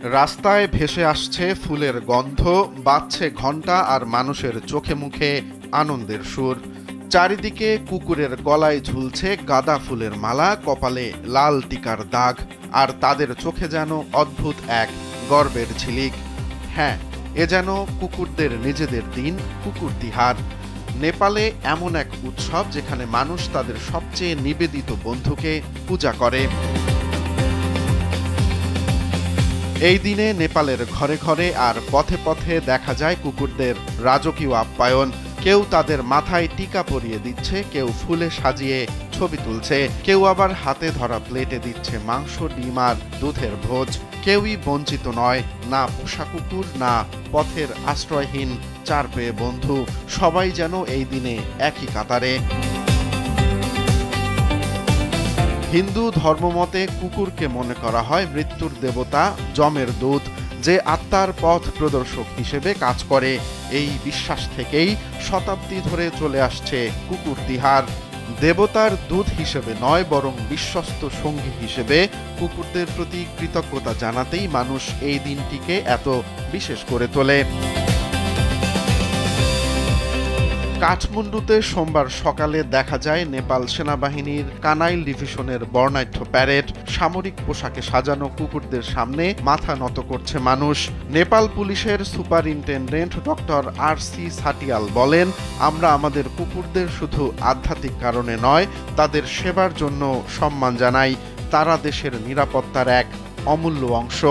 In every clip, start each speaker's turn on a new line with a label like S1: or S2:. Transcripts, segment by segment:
S1: রাস্তায় ভেসে আসছে ফুলের গন্ধ, বাজছে ঘণ্টা আর মানুষের চোখে মুখে আনন্দের সুর। চারিদিকে কুকুরের গলায় ঝুলছে গাঁদা ফুলের মালা, কপালে লাল টিকার দাগ, আর তাদের চোখে যেন অদ্ভুত এক গর্বের ঝিলিক। হ্যাঁ, এ যেন কুকুরদের নিজেদের দিন, কুকুর তিহার। নেপালে এমন এক উৎসব যেখানে মানুষ তাদের সবচেয়ে নিবেদিত বন্ধুকে পূজা করে। এই দিনে নেপালের ঘরে ঘরে আর পথে পথে দেখা যায় কুকুরদের রাজকীয় আপ্যায়ন। কেউ তাদের মাথায় টিকা পরিয়ে দিচ্ছে, কেউ ফুলে সাজিয়ে ছবি তুলছে, কেউ আবার হাতে ধরা প্লেটে দিচ্ছে মাংস, ডিম আর দুধের ভোজ। কেউই বঞ্চিত নয়, না পোষা কুকুর, না পথের আশ্রয়হীন চার পেয়ে বন্ধু। সবাই যেন এই দিনে একই কাতারে। হিন্দু ধর্মমতে কুকুরকে মনে করা হয় মৃত্যুর দেবতা যমের দূত, যে আত্মার পথ প্রদর্শক হিসেবে কাজ করে। এই বিশ্বাস থেকেই শতাব্দী ধরে চলে আসছে কুকুর তিহার। দেবতার দূত হিসেবে নয়, বরং বিশ্বস্ত সঙ্গী হিসেবে কুকুরদের প্রতি কৃতজ্ঞতা জানাতেই মানুষ এই দিনটিকে এত বিশেষ করে তোলে। কাঠমান্ডুতে সোমবার সকালে দেখা যায় নেপাল সেনাবাহিনীর কানাইল ডিভিশনের বর্ণাঢ্য প্যারেড। সামরিক পোশাকে সাজানো কুকুরদের সামনে মাথা নত করছে মানুষ। নেপাল পুলিশের সুপারিনটেনডেন্ট ডক্টর আর.সি. সাটিয়াল বলেন, আমরা আমাদের কুকুরদের শুধু আধ্যাত্মিক কারণে নয়, তাদের সেবার জন্য সম্মান জানাই। তারা দেশের নিরাপত্তার এক অমূল্য অংশ।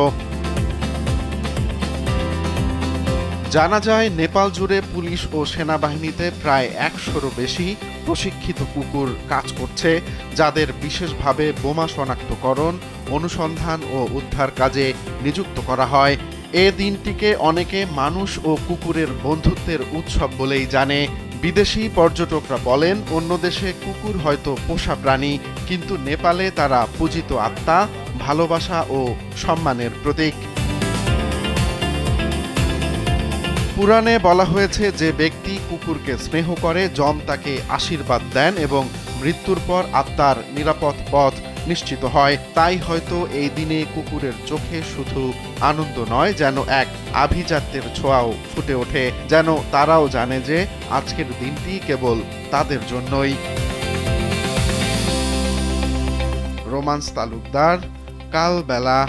S1: জানা যায়, নেপাল জুড়ে পুলিশ ও সেনাবাহিনীতে প্রায় ১০০-রও বেশি প্রশিক্ষিত কুকুর কাজ করছে, যাদের বিশেষভাবে বোমা শনাক্তকরণ, অনুসন্ধান ও উদ্ধার কাজে নিযুক্ত করা হয়। এ দিনটিকে অনেকে মানুষ ও কুকুরের বন্ধুত্বের উৎসব বলেই জানে। বিদেশি পর্যটকরা বলেন, অন্য দেশে কুকুর হয়তো পোষা প্রাণী, কিন্তু নেপালে তারা পূজিত আত্মা, ভালোবাসা ও সম্মানের প্রতীক। পুরাণে বলা হয়েছে, যে ব্যক্তি কুকুরকে স্নেহ করে, যম তাকে আশীর্বাদ দেন এবং মৃত্যুর পর আত্মার নিরাপদ পথ নিশ্চিত হয়। তাই হয়তো এই দিনে কুকুরের চোখে শুধু আনন্দ নয়, যেন এক আভিজাত্যের ছোঁয়াও ফুটে ওঠে, যেন তারাও জানে যে আজকের দিনটি কেবল তাদের জন্যই। রোমান্স তালুকদার, কালবেলা।